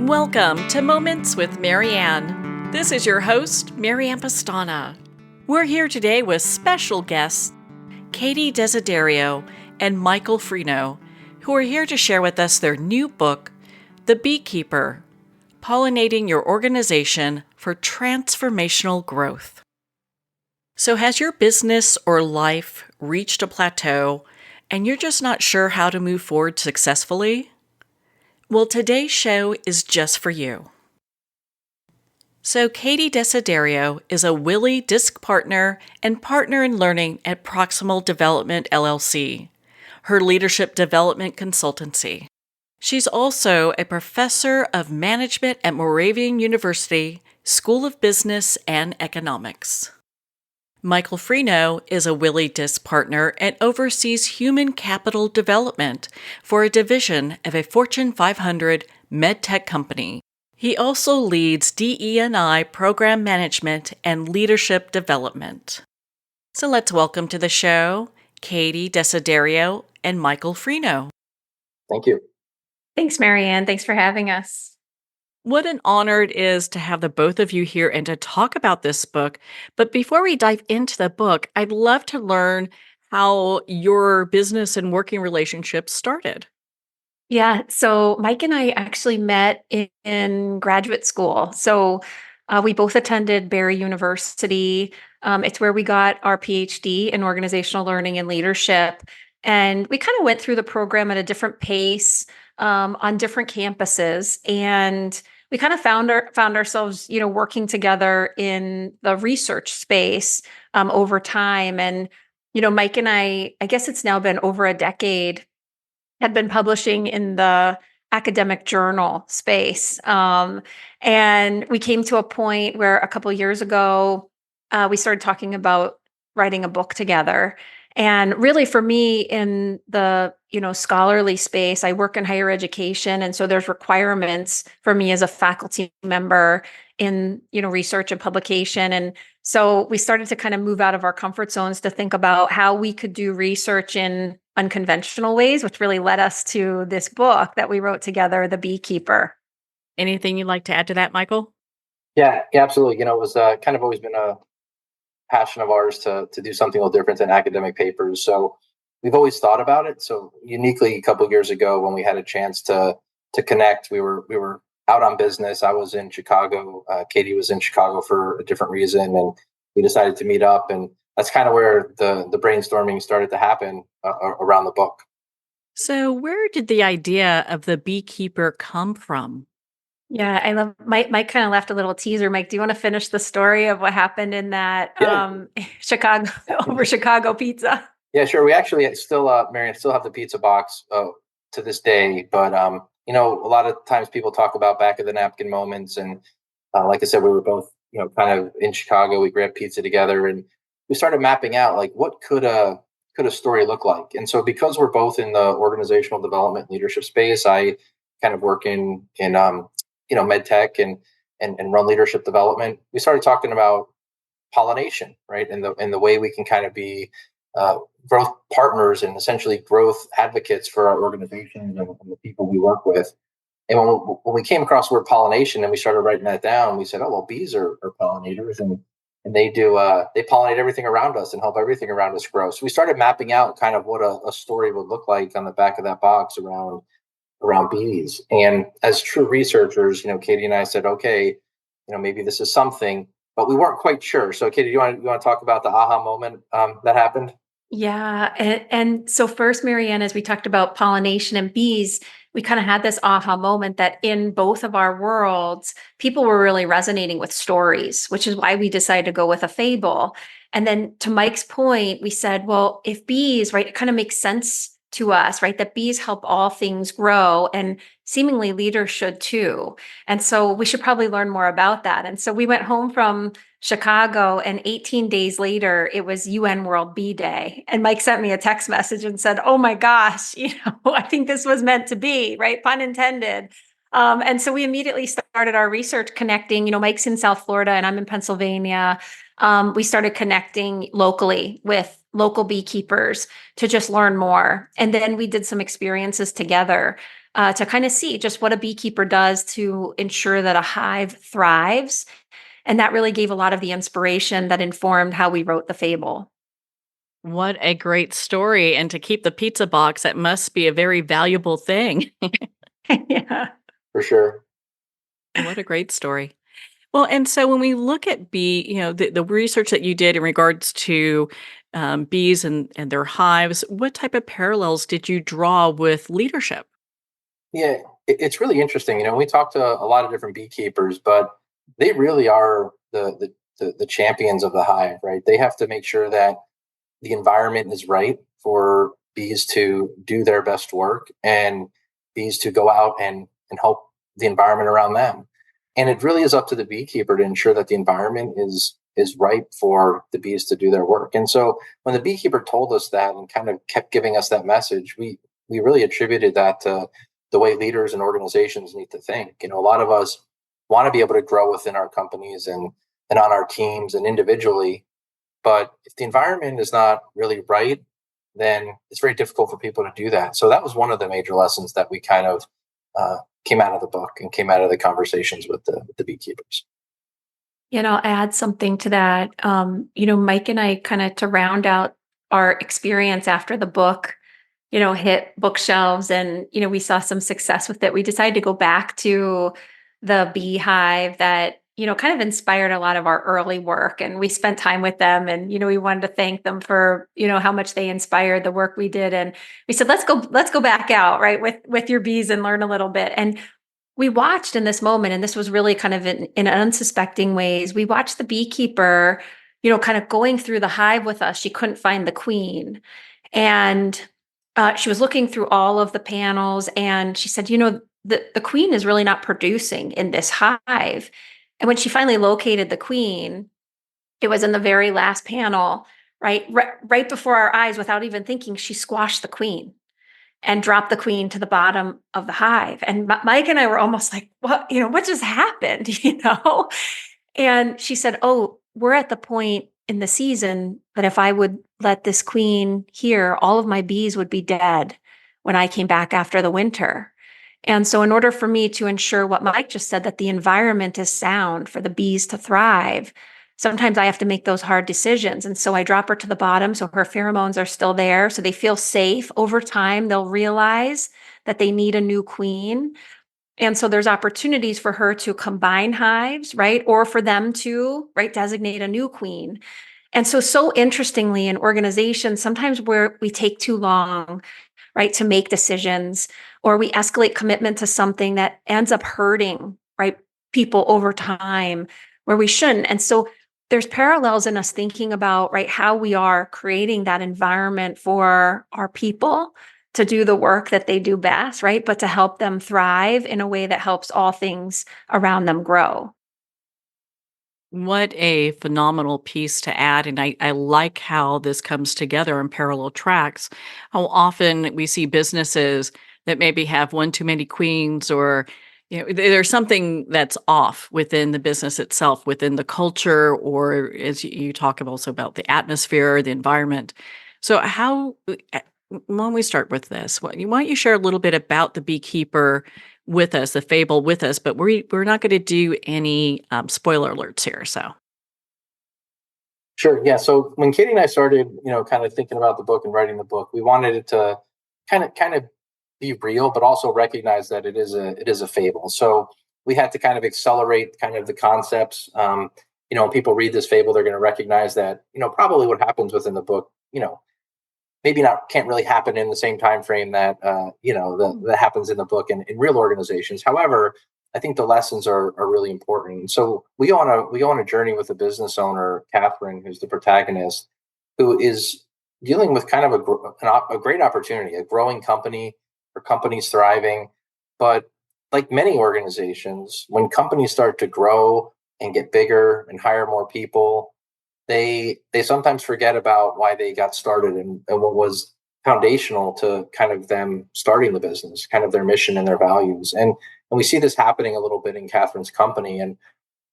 Welcome to Moments with Marianne. This is your host, Marianne Pastana. We're here today with special guests, Katie Desiderio and Michael Frino, who are here to share with us their new book, The Beekeeper, Pollinating Your Organization for Transformational Growth. So has your business or life reached a plateau and you're just not sure how to move forward successfully? Well, today's show is just for you. So Katie Desiderio is a Wiley Disc partner and partner in learning at Proximal Development LLC, her leadership development consultancy. She's also a professor of management at Moravian University, School of Business and Economics. Michael Frino is a Wiley Disc partner and oversees human capital development for a division of a Fortune 500 medtech company. He also leads DE&I program management and leadership development. So let's welcome to the show, Katie Desiderio and Michael Frino. Thank you. Thanks, Marianne. Thanks for having us. What an honor it is to have the both of you here and to talk about this book. But before we dive into the book, I'd love to learn how your business and working relationship started. Yeah, so Mike and I actually met in graduate school. So we both attended Barry University. It's where we got our PhD in organizational learning and leadership. And we kind of went through the program at a different pace on different campuses. And we kind of found ourselves, working together in the research space over time. And, Mike and I guess it's now been over a decade, had been publishing in the academic journal space. And we came to a point where a couple of years ago, we started talking about writing a book together. And really for me in the, scholarly space, I work in higher education. And so there's requirements for me as a faculty member in, research and publication. And so we started to kind of move out of our comfort zones to think about how we could do research in unconventional ways, which really led us to this book that we wrote together, The Beekeeper. Anything you'd like to add to that, Michael? Yeah, absolutely. It was kind of always been a passion of ours to do something a little different than academic papers. So we've always thought about it. So uniquely, a couple of years ago, when we had a chance to connect, we were out on business. I was in Chicago. Katie was in Chicago for a different reason, and we decided to meet up. And that's kind of where the brainstorming started to happen around the book. So where did the idea of the Beekeeper come from? Yeah, I love Mike kind of left a little teaser. Mike, do you want to finish the story of what happened in that Chicago over Chicago pizza? Yeah, sure. We actually still, Marianne, still have the pizza box to this day. But, a lot of times people talk about back of the napkin moments. And like I said, we were both, kind of in Chicago. We grabbed pizza together and we started mapping out like what could a story look like. And so because we're both in the organizational development leadership space, I kind of work in med tech and run leadership development. We started talking about pollination, right? And the way we can kind of be growth partners and essentially growth advocates for our organizations and the people we work with. And when we came across the word pollination and we started writing that down, we said, oh, well, bees are pollinators and they pollinate everything around us and help everything around us grow. So we started mapping out kind of what a story would look like on the back of that box around bees. And as true researchers, Katie and I said, okay, maybe this is something, but we weren't quite sure. So Katie, you want to talk about the aha moment that happened? Yeah. And so first, Marianne, as we talked about pollination and bees, we kind of had this aha moment that in both of our worlds, people were really resonating with stories, which is why we decided to go with a fable. And then to Mike's point, we said, well, if bees, right, it kind of makes sense to us, right, that bees help all things grow and seemingly leaders should too. And so we should probably learn more about that. And so we went home from Chicago and 18 days later, it was UN World Bee Day. And Mike sent me a text message and said, oh my gosh, I think this was meant to be, right? Pun intended. And so we immediately started our research connecting, Mike's in South Florida and I'm in Pennsylvania. We started connecting locally with local beekeepers to just learn more. And then we did some experiences together. to kind of see just what a beekeeper does to ensure that a hive thrives. And that really gave a lot of the inspiration that informed how we wrote the fable. What a great story. And to keep the pizza box, that must be a very valuable thing. Yeah. For sure. What a great story. Well, and so when we look at the research that you did in regards to bees and their hives, what type of parallels did you draw with leadership? Yeah, it's really interesting. We talk to a lot of different beekeepers, but they really are the champions of the hive, right? They have to make sure that the environment is right for bees to do their best work and bees to go out and help the environment around them. And it really is up to the beekeeper to ensure that the environment is right for the bees to do their work. And so when the beekeeper told us that and kind of kept giving us that message, we really attributed that to the way leaders and organizations need to think. A lot of us want to be able to grow within our companies and on our teams and individually. But if the environment is not really right, then it's very difficult for people to do that. So that was one of the major lessons that we kind of came out of the book and came out of the conversations with the beekeepers. I'll add something to that. Mike and I kind of to round out our experience after the book, hit bookshelves and, we saw some success with it. We decided to go back to the beehive that, kind of inspired a lot of our early work. And we spent time with them and, we wanted to thank them for, how much they inspired the work we did. And we said, let's go back out, right, with your bees and learn a little bit. And we watched in this moment, and this was really kind of in unsuspecting ways. We watched the beekeeper, kind of going through the hive with us. She couldn't find the queen. And she was looking through all of the panels and she said, the queen is really not producing in this hive. And when she finally located the queen, it was in the very last panel, right? Right before our eyes, without even thinking, she squashed the queen and dropped the queen to the bottom of the hive. And Mike and I were almost like, what just happened? And she said, oh, we're at the point in the season that if I would let this queen here, all of my bees would be dead when I came back after the winter. And so in order for me to ensure what Mike just said, that the environment is sound for the bees to thrive, sometimes I have to make those hard decisions. And so I drop her to the bottom so her pheromones are still there, so they feel safe. Over time, they'll realize that they need a new queen. And so there's opportunities for her to combine hives, right? Or for them to, right, designate a new queen. And so interestingly, in organizations, sometimes we take too long, right, to make decisions, or we escalate commitment to something that ends up hurting, right, people over time where we shouldn't. And so there's parallels in us thinking about, right, how we are creating that environment for our people to do the work that they do best, right? But to help them thrive in a way that helps all things around them grow. What a phenomenal piece to add. And I like how this comes together in parallel tracks. How often we see businesses that maybe have one too many queens, or there's something that's off within the business itself, within the culture, or as you talk also about the atmosphere, the environment. So how, why don't we start with this? Why don't you share a little bit about the beekeeper with us, the fable with us, but we're not going to do any spoiler alerts here. So Sure. Yeah. So when Katie and I started, kind of thinking about the book and writing the book, we wanted it to kind of be real, but also recognize that it is a fable. So we had to kind of accelerate kind of the concepts. When people read this fable, they're going to recognize that, probably what happens within the book, maybe not can't really happen in the same time frame that that happens in the book and in real organizations. However, I think the lessons are really important. So we go on a journey with a business owner, Catherine, who's the protagonist, who is dealing with kind of a great opportunity, a growing company, or companies thriving. But like many organizations, when companies start to grow and get bigger and hire more people, they sometimes forget about why they got started and what was foundational to kind of them starting the business, kind of their mission and their values. And we see this happening a little bit in Catherine's company. And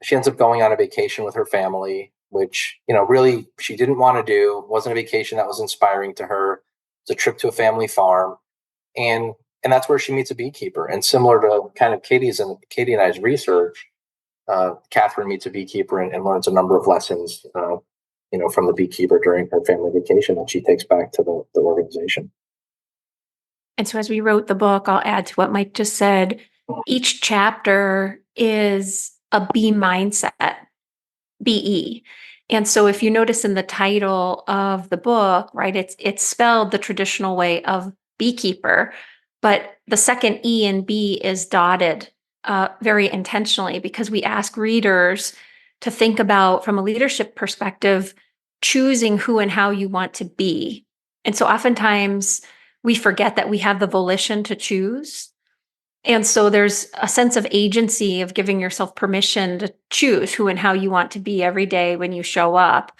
she ends up going on a vacation with her family, which, really she didn't want to do. It wasn't a vacation that was inspiring to her. It's a trip to a family farm. And and that's where she meets a beekeeper. And similar to kind of Katie and I's research, Catherine meets a beekeeper and learns a number of lessons, from the beekeeper during her family vacation that she takes back to the organization. And so as we wrote the book, I'll add to what Mike just said, each chapter is a bee mindset, BE. And so if you notice in the title of the book, right, it's spelled the traditional way of beekeeper, but the second E in B is dotted very intentionally, because we ask readers to think about, from a leadership perspective, choosing who and how you want to be. And so oftentimes we forget that we have the volition to choose. And so there's a sense of agency of giving yourself permission to choose who and how you want to be every day when you show up,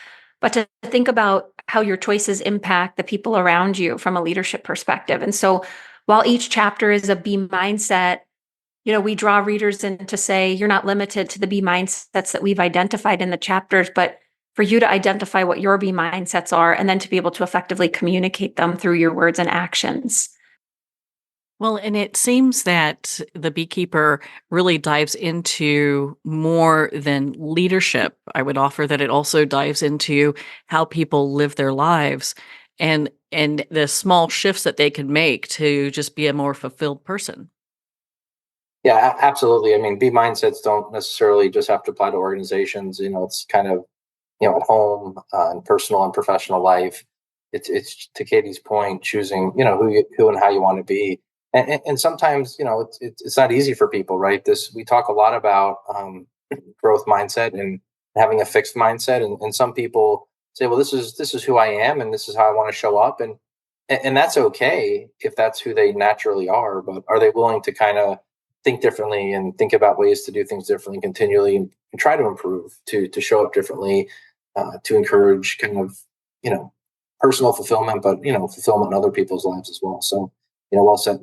but to think about how your choices impact the people around you from a leadership perspective. And so while each chapter is a B mindset, we draw readers in to say, you're not limited to the B mindsets that we've identified in the chapters, but for you to identify what your B mindsets are, and then to be able to effectively communicate them through your words and actions. Well, and it seems that the beekeeper really dives into more than leadership. I would offer that it also dives into how people live their lives and the small shifts that they can make to just be a more fulfilled person. Yeah, absolutely. I mean, B mindsets don't necessarily just have to apply to organizations. It's kind of, at home, in personal and professional life. It's to Katie's point, choosing, who and how you want to be. And sometimes, it's not easy for people, right? We talk a lot about growth mindset and having a fixed mindset. And some people say, well, this is who I am, and this is how I want to show up. And that's okay if that's who they naturally are, but are they willing to kind of think differently and think about ways to do things differently continually and try to improve, to show up differently, to encourage kind of, personal fulfillment, but, fulfillment in other people's lives as well. So, well said.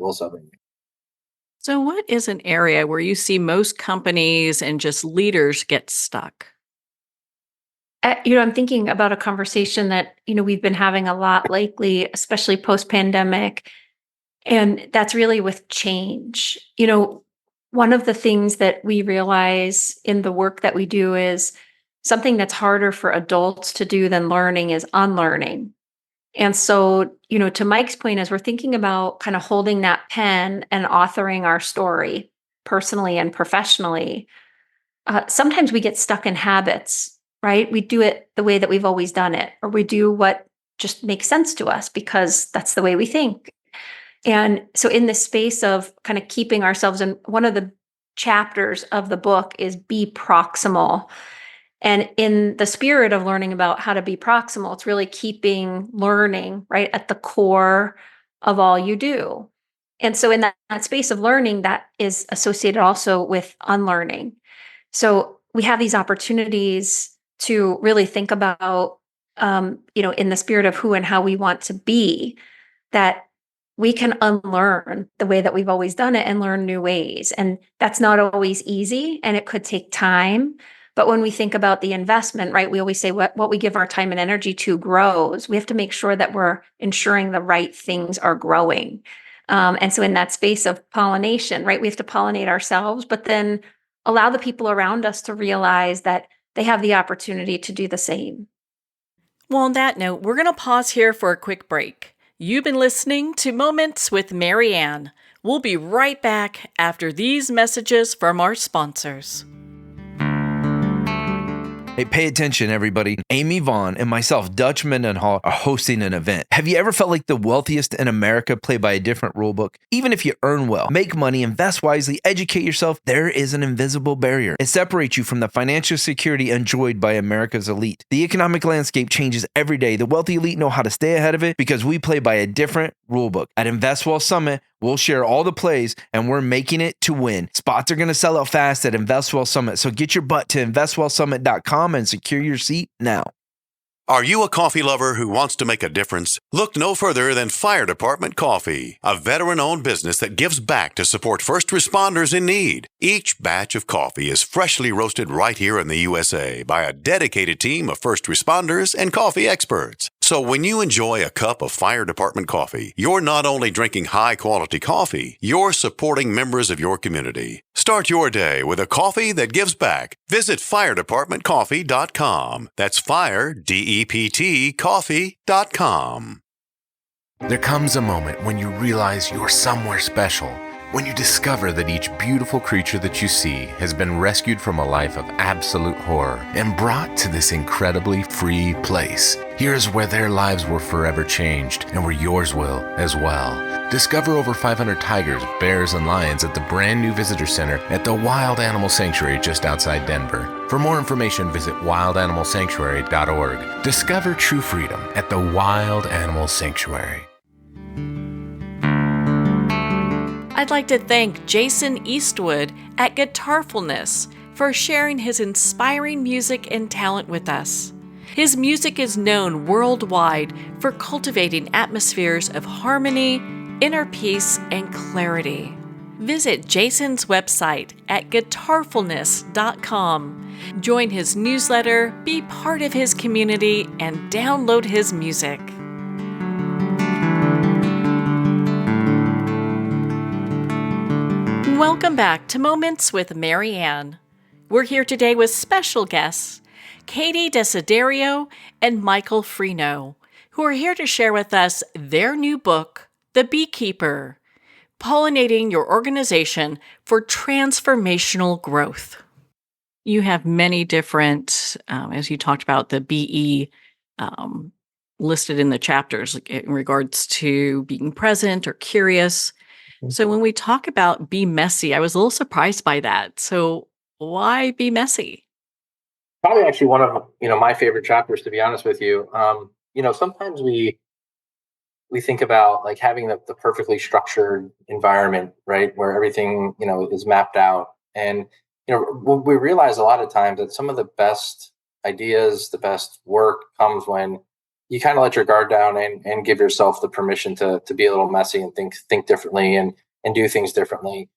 So what is an area where you see most companies and just leaders get stuck? I'm thinking about a conversation that, we've been having a lot lately, especially post-pandemic, and that's really with change. One of the things that we realize in the work that we do is something that's harder for adults to do than learning is unlearning. And so, to Mike's point, as we're thinking about kind of holding that pen and authoring our story personally and professionally, sometimes we get stuck in habits, right? We do it the way that we've always done it, or we do what just makes sense to us because that's the way we think. And so in this space of kind of keeping ourselves in, one of the chapters of the book is be proximal. And in the spirit of learning about how to be proximal, it's really keeping learning right at the core of all you do. And so in that space of learning, that is associated also with unlearning. So we have these opportunities to really think about, in the spirit of who and how we want to be, that we can unlearn the way that we've always done it and learn new ways. And that's not always easy, and it could take time. But when we think about the investment, right, we always say what we give our time and energy to grows. We have to make sure that we're ensuring the right things are growing. And so in that space of pollination, right, we have to pollinate ourselves, but then allow the people around us to realize that they have the opportunity to do the same. Well, on that note, we're going to pause here for a quick break. You've been listening to Moments with Mary Ann. We'll be right back after these messages from our sponsors. Hey, pay attention, everybody. Amy Vaughn and myself, Dutch Mendenhall, are hosting an event. Have you ever felt like the wealthiest in America play by a different rule book? Even if you earn well, make money, invest wisely, educate yourself, there is an invisible barrier. It separates you from the financial security enjoyed by America's elite. The economic landscape changes every day. The wealthy elite know how to stay ahead of it because we play by a different rule book. At Invest Well Summit, we'll share all the plays, and we're making it to win. Spots are going to sell out fast at InvestWell Summit, so get your butt to investwellsummit.com and secure your seat now. Are you a coffee lover who wants to make a difference? Look no further than Fire Department Coffee, a veteran-owned business that gives back to support first responders in need. Each batch of coffee is freshly roasted right here in the USA by a dedicated team of first responders and coffee experts. So when you enjoy a cup of fire department coffee, you're not only drinking high-quality coffee, you're supporting members of your community. Start your day with a coffee that gives back. Visit firedepartmentcoffee.com. That's fire, DEPT, coffee.com. There comes a moment when you realize you're somewhere special. When you discover that each beautiful creature that you see has been rescued from a life of absolute horror and brought to this incredibly free place. Here's where their lives were forever changed and where yours will as well. Discover over 500 tigers, bears, and lions at the brand new visitor center at the Wild Animal Sanctuary just outside Denver. For more information, visit wildanimalsanctuary.org. Discover true freedom at the Wild Animal Sanctuary. I'd like to thank Jason Eastwood at Guitarfulness for sharing his inspiring music and talent with us. His music is known worldwide for cultivating atmospheres of harmony, inner peace, and clarity. Visit Jason's website at guitarfulness.com. Join his newsletter, be part of his community, and download his music. Welcome back to Moments with Mary Ann. We're here today with special guests, Katie Desiderio and Michael Frino, who are here to share with us their new book, The Beekeeper, Pollinating Your Organization for Transformational Growth. You have many different, as you talked about, the BE listed in the chapters in regards to being present or curious. So when we talk about be messy, I was a little surprised by that. So why be messy? Probably actually one of my favorite chapters, to be honest with you. Sometimes we think about like having the perfectly structured environment, right, where everything is mapped out, and we realize a lot of times that some of the best ideas, the best work comes when you kind of let your guard down and give yourself the permission to be a little messy and think differently and do things differently.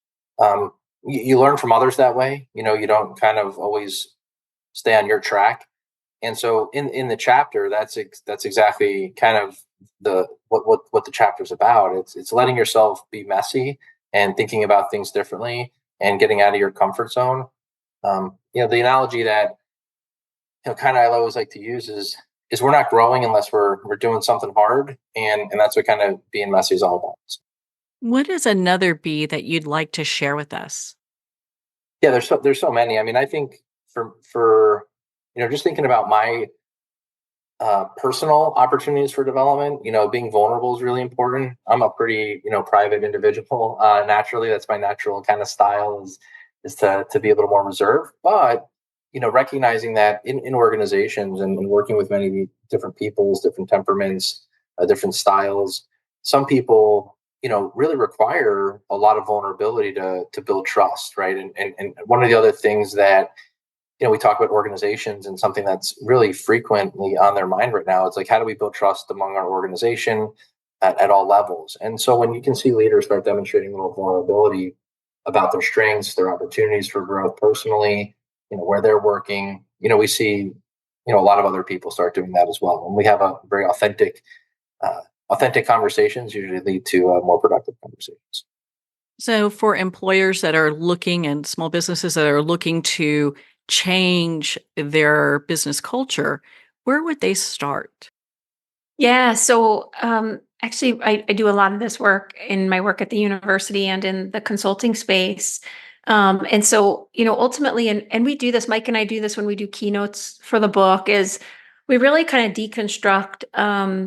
You learn from others that way. You don't kind of always stay on your track. And so in the chapter, that's exactly kind of what the chapter's about. It's letting yourself be messy and thinking about things differently and getting out of your comfort zone. The analogy that kind of I always like to use is we're not growing unless we're doing something hard, and that's what kind of being messy is all about. What is another B that you'd like to share with us? Yeah, there's so many. I mean, I think for just thinking about my personal opportunities for development, being vulnerable is really important. I'm a pretty private individual naturally. That's my natural kind of style is to be a little more reserved, but recognizing that in organizations and working with many different peoples, different temperaments, different styles, some people, really require a lot of vulnerability to build trust, right? And one of the other things that, we talk about organizations, and something that's really frequently on their mind right now, it's like, how do we build trust among our organization at all levels? And so when you can see leaders start demonstrating a little vulnerability about their strengths, their opportunities for growth personally, where they're working, we see, a lot of other people start doing that as well. And we have a very authentic conversations usually lead to more productive conversations. So for employers that are looking and small businesses that are looking to change their business culture, where would they start? Yeah. So actually, I do a lot of this work in my work at the university and in the consulting space. And so, ultimately, and we do this, Mike and I do this when we do keynotes for the book, is we really kind of deconstruct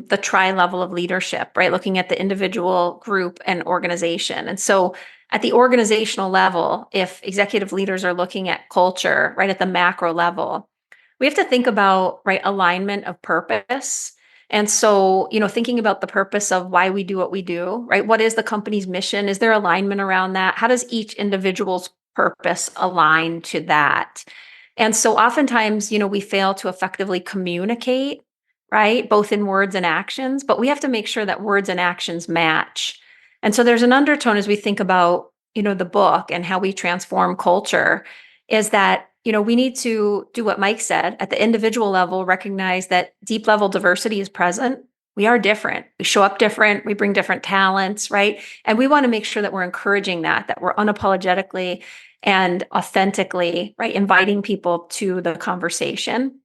the tri-level of leadership, right? Looking at the individual, group, and organization. And so at the organizational level, if executive leaders are looking at culture, right, at the macro level, we have to think about, right, alignment of purpose. And so, thinking about the purpose of why we do what we do, right? What is the company's mission? Is there alignment around that? How does each individual's purpose align to that? And so oftentimes, we fail to effectively communicate, right? Both in words and actions, but we have to make sure that words and actions match. And so there's an undertone as we think about, the book and how we transform culture, is that we need to do what Mike said at the individual level, recognize that deep level diversity is present. We are different. We show up different. We bring different talents, right? And we want to make sure that we're encouraging that we're unapologetically and authentically, right, inviting people to the conversation.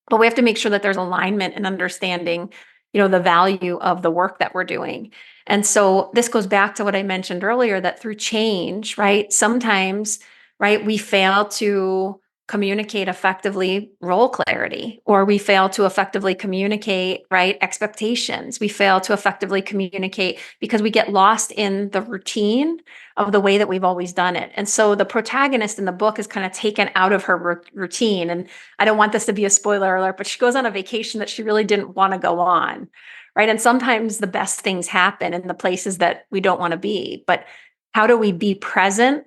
But we have to make sure that there's alignment and understanding, the value of the work that we're doing. And so this goes back to what I mentioned earlier, that through change, right, sometimes, right, we fail to communicate effectively role clarity, or we fail to effectively communicate, right, expectations. We fail to effectively communicate because we get lost in the routine of the way that we've always done it. And so the protagonist in the book is kind of taken out of her routine. And I don't want this to be a spoiler alert, but she goes on a vacation that she really didn't want to go on, right? And sometimes the best things happen in the places that we don't want to be. But how do we be present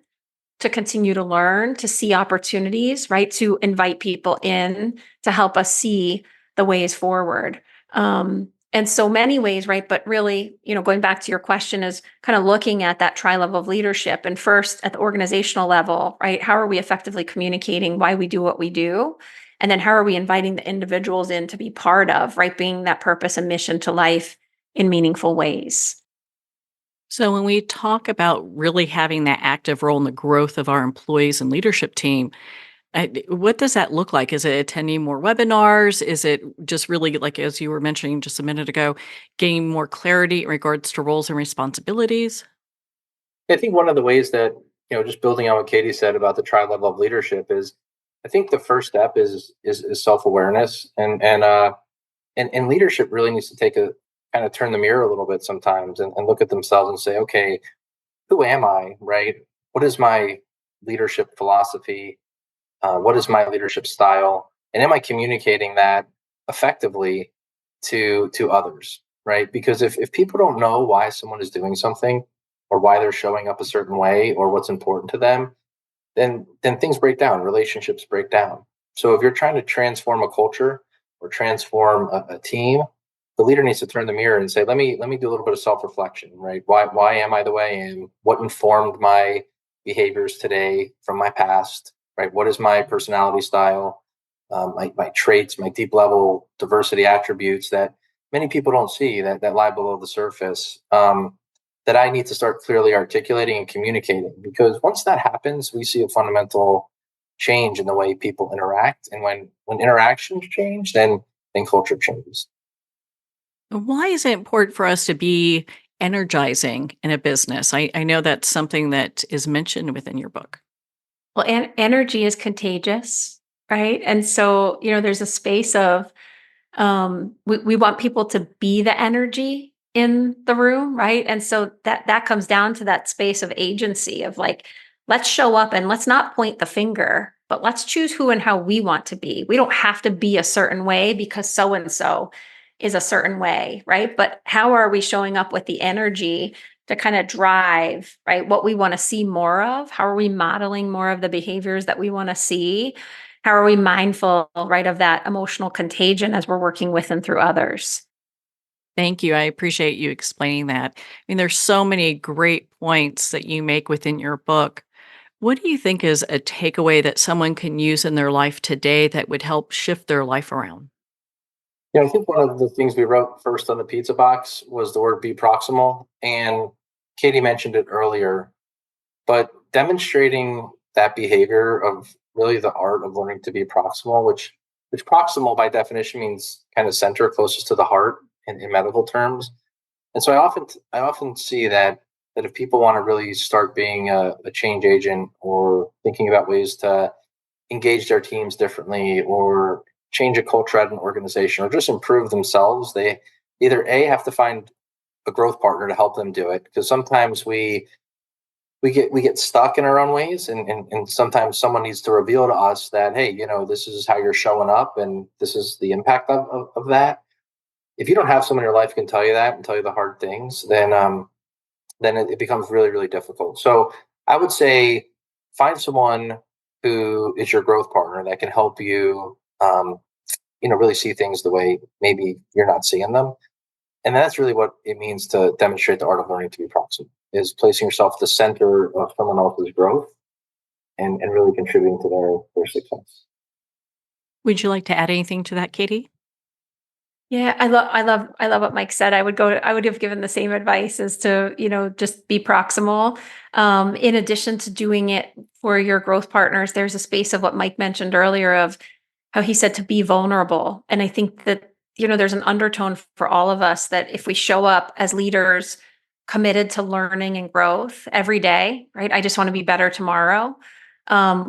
to continue to learn, to see opportunities, right? To invite people in to help us see the ways forward. And so many ways, right? But really, going back to your question is kind of looking at that tri-level of leadership. And first at the organizational level, right? How are we effectively communicating why we do what we do? And then how are we inviting the individuals in to be part of, right? Bringing that purpose and mission to life in meaningful ways. So when we talk about really having that active role in the growth of our employees and leadership team, what does that look like? Is it attending more webinars? Is it just really, like as you were mentioning just a minute ago, gaining more clarity in regards to roles and responsibilities? I think one of the ways that, just building on what Katie said about the tri-level of leadership is, I think the first step is self-awareness, and leadership really needs to take a kind of turn the mirror a little bit sometimes and look at themselves and say, okay, who am I, right? What is my leadership philosophy? What is my leadership style? And am I communicating that effectively to others, right? Because if people don't know why someone is doing something or why they're showing up a certain way or what's important to them, then things break down, relationships break down. So if you're trying to transform a culture or transform a team, the leader needs to turn the mirror and say, let me do a little bit of self-reflection, right? Why am I the way I am? What informed my behaviors today from my past, right? What is my personality style, my traits, my deep level diversity attributes that many people don't see that lie below the surface, that I need to start clearly articulating and communicating. Because once that happens, we see a fundamental change in the way people interact. And when interactions change, then culture changes. Why is it important for us to be energizing in a business? I know that's something that is mentioned within your book. Well, energy is contagious, right? And so, there's a space of, we want people to be the energy in the room, right? And so that comes down to that space of agency of like, let's show up and let's not point the finger, but let's choose who and how we want to be. We don't have to be a certain way because so-and-so is a certain way, right? But how are we showing up with the energy to kind of drive, right, what we want to see more of? How are we modeling more of the behaviors that we want to see? How are we mindful, right, of that emotional contagion as we're working with and through others? Thank you. I appreciate you explaining that. I mean, there's so many great points that you make within your book. What do you think is a takeaway that someone can use in their life today that would help shift their life around? Yeah, I think one of the things we wrote first on the pizza box was the word be proximal. And Katie mentioned it earlier, but demonstrating that behavior of really the art of learning to be proximal, which proximal by definition means kind of center, closest to the heart in medical terms. And so I often see that if people want to really start being a change agent or thinking about ways to engage their teams differently or change a culture at an organization or just improve themselves, they either have to find a growth partner to help them do it, because sometimes we get stuck in our own ways, and sometimes someone needs to reveal to us that, hey, this is how you're showing up and this is the impact of that. If you don't have someone in your life who can tell you that and tell you the hard things, then it becomes really, really difficult. So I would say find someone who is your growth partner that can help you really see things the way maybe you're not seeing them. And that's really what it means to demonstrate the art of learning to be proximal, is placing yourself at the center of someone else's growth and really contributing to their success. Would you like to add anything to that, Katie? Yeah, I love what Mike said. I would have given the same advice as to, just be proximal. In addition to doing it for your growth partners, there's a space of what Mike mentioned earlier of how he said to be vulnerable. And I think that, there's an undertone for all of us that if we show up as leaders committed to learning and growth every day, right? I just want to be better tomorrow.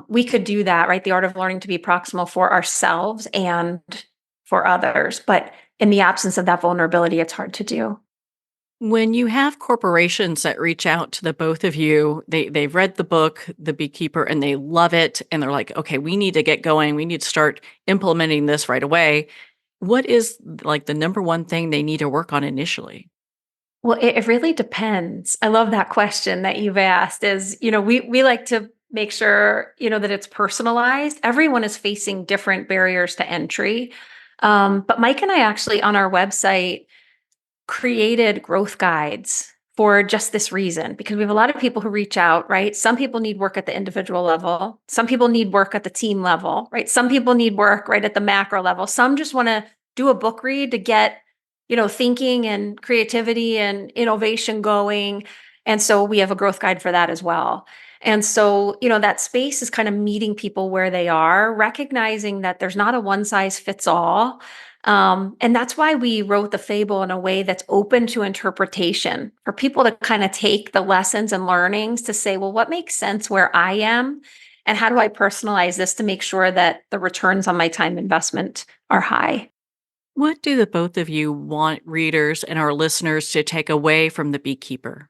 We could do that, right? The art of learning to be proximal for ourselves and for others. But in the absence of that vulnerability, it's hard to do. When you have corporations that reach out to the both of you, they've read the book, The Beekeeper, and they love it, and they're like, okay, we need to get going. We need to start implementing this right away. What is like the number one thing they need to work on initially? Well, it really depends. I love that question that you've asked is, we like to make sure, that it's personalized. Everyone is facing different barriers to entry. But Mike and I actually on our website created growth guides for just this reason, because we have a lot of people who reach out, right? Some people need work at the individual level. Some people need work at the team level, right? Some people need work right at the macro level. Some just want to do a book read to get, thinking and creativity and innovation going. And so we have a growth guide for that as well. And so, that space is kind of meeting people where they are, recognizing that there's not a one size fits all. And that's why we wrote the fable in a way that's open to interpretation for people to kind of take the lessons and learnings to say, well, what makes sense where I am? And how do I personalize this to make sure that the returns on my time investment are high? What do the both of you want readers and our listeners to take away from The Beekeeper?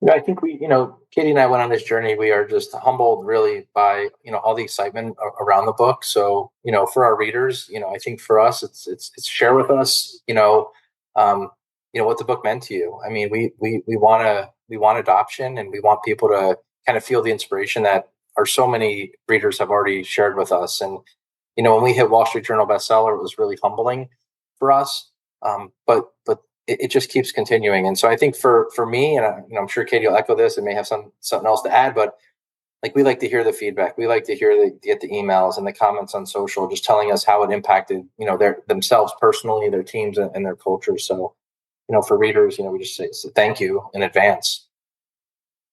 I think Katie and I went on this journey. We are just humbled really by, all the excitement around the book. So, for our readers, I think for us, it's share with us, what the book meant to you. I mean, we want adoption, and we want people to kind of feel the inspiration that our so many readers have already shared with us. And, when we hit Wall Street Journal bestseller, it was really humbling for us. But it just keeps continuing. And so I think for me, and I'm sure Katie will echo this and may have something else to add, but like we like to hear the feedback. We like to get the emails and the comments on social, just telling us how it impacted, themselves personally, their teams and their culture. So, for readers, we just say thank you in advance.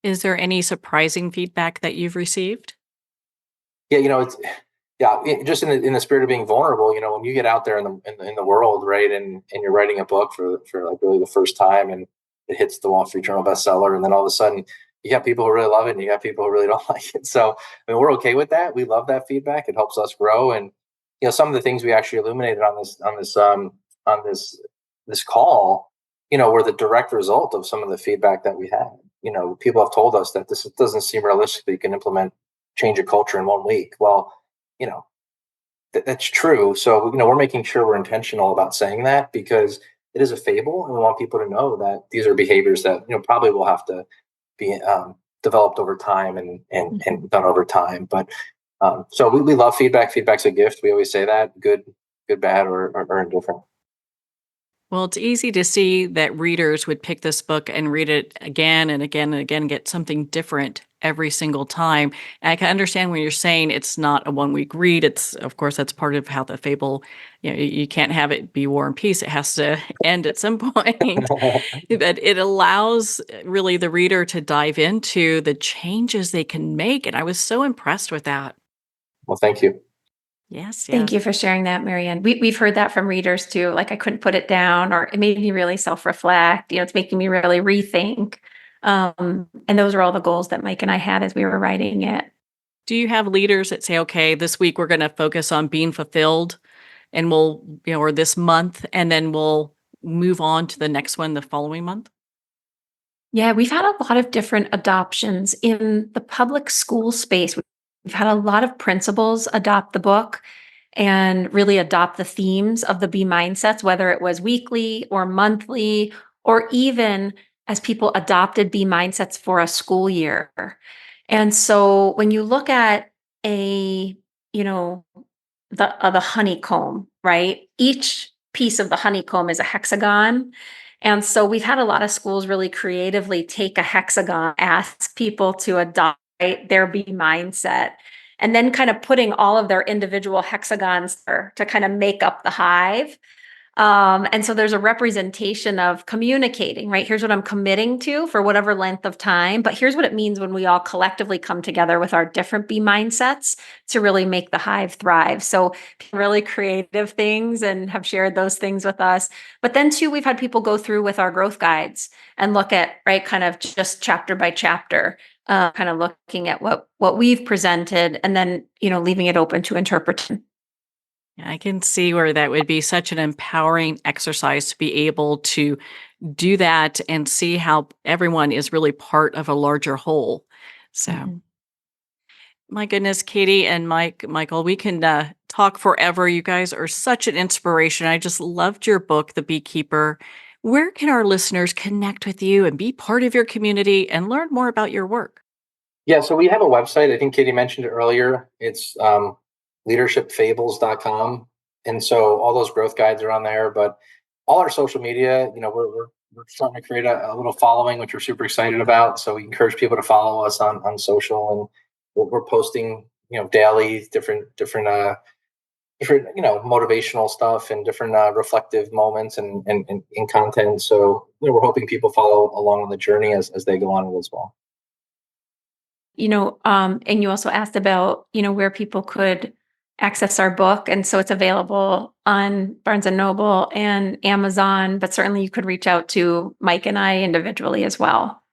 Is there any surprising feedback that you've received? Yeah, just in the spirit of being vulnerable, when you get out there in the world, right, and you're writing a book for like really the first time, and it hits the Wall Street Journal bestseller, and then all of a sudden you got people who really love it, and you got people who really don't like it. So I mean, we're okay with that. We love that feedback. It helps us grow, and some of the things we actually illuminated on this call, were the direct result of some of the feedback that we had. People have told us that this doesn't seem realistic that you can change a culture in 1 week. Well, that's true. So, we're making sure we're intentional about saying that, because it is a fable, and we want people to know that these are behaviors that, probably will have to be developed over time and done over time. But so we love feedback. Feedback's a gift. We always say that, good, bad, or indifferent. Well, it's easy to see that readers would pick this book and read it again and again and again, get something different every single time. And I can understand when you're saying it's not a 1 week read. It's, of course, that's part of how the fable, you can't have it be War and Peace. It has to end at some point. That it allows really the reader to dive into the changes they can make. And I was so impressed with that. Well, thank you. Yes. Thank you for sharing that, Marianne. We've heard that from readers too. Like, I couldn't put it down, or it made me really self-reflect. It's making me really rethink. And those are all the goals that Mike and I had as we were writing it. Do you have leaders that say, okay, this week we're going to focus on being fulfilled, and we'll, or this month, and then we'll move on to the next one the following month? Yeah, we've had a lot of different adoptions in the public school space. We've had a lot of principals adopt the book and really adopt the themes of the B mindsets, whether it was weekly or monthly, or even as people adopted B mindsets for a school year. And so when you look at the honeycomb, right? Each piece of the honeycomb is a hexagon. And so we've had a lot of schools really creatively take a hexagon, ask people to adopt right? Their bee mindset. And then kind of putting all of their individual hexagons there to kind of make up the hive. And so there's a representation of communicating, right? Here's what I'm committing to for whatever length of time, but here's what it means when we all collectively come together with our different bee mindsets to really make the hive thrive. So really creative things and have shared those things with us. But then too, we've had people go through with our growth guides and look at, right, kind of just chapter by chapter, kind of looking at what we've presented and then, leaving it open to interpretation. I can see where that would be such an empowering exercise to be able to do that and see how everyone is really part of a larger whole. So, my goodness, Katie and Michael, we can talk forever. You guys are such an inspiration. I just loved your book, The Beekeeper. Where can our listeners connect with you and be part of your community and learn more about your work? Yeah, so we have a website. I think Katie mentioned it earlier. It's leadershipfables.com. And so all those growth guides are on there, but all our social media, we're starting to create a little following, which we're super excited about. So we encourage people to follow us on social, and we're posting, daily different motivational stuff and different reflective moments and content. So we're hoping people follow along on the journey as they go on as well. And you also asked about, where people could access our book. And so it's available on Barnes & Noble and Amazon, but certainly you could reach out to Mike and I individually as well.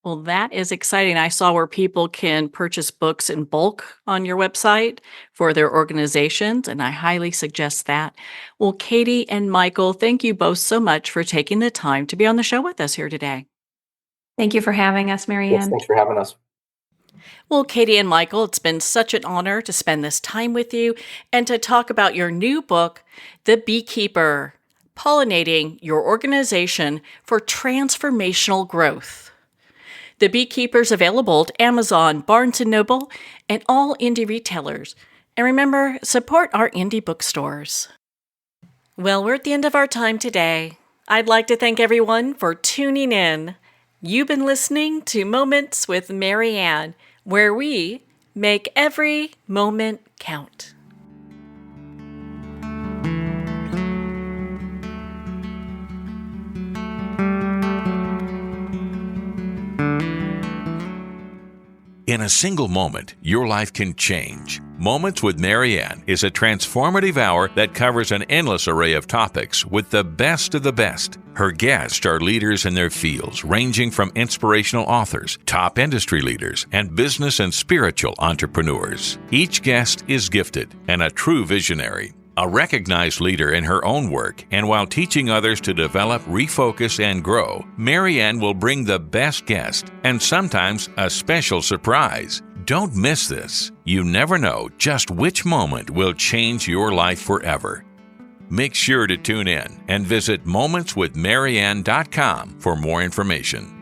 Well, that is exciting. I saw where people can purchase books in bulk on your website for their organizations, and I highly suggest that. Well, Katie and Michael, thank you both so much for taking the time to be on the show with us here today. Thank you for having us, Marianne. Yes, thanks for having us. Well, Katie and Michael, it's been such an honor to spend this time with you and to talk about your new book, The Beekeeper, Pollinating Your Organization for Transformational Growth. The Beekeeper is available at Amazon, Barnes & Noble, and all indie retailers. And remember, support our indie bookstores. Well, we're at the end of our time today. I'd like to thank everyone for tuning in. You've been listening to Moments with Marianne, where we make every moment count. In a single moment, your life can change. Moments with Marianne is a transformative hour that covers an endless array of topics with the best of the best. Her guests are leaders in their fields, ranging from inspirational authors, top industry leaders, and business and spiritual entrepreneurs. Each guest is gifted and a true visionary. A recognized leader in her own work, and while teaching others to develop, refocus, and grow, Marianne will bring the best guest and sometimes a special surprise. Don't miss this. You never know just which moment will change your life forever. Make sure to tune in and visit momentswithmarianne.com for more information.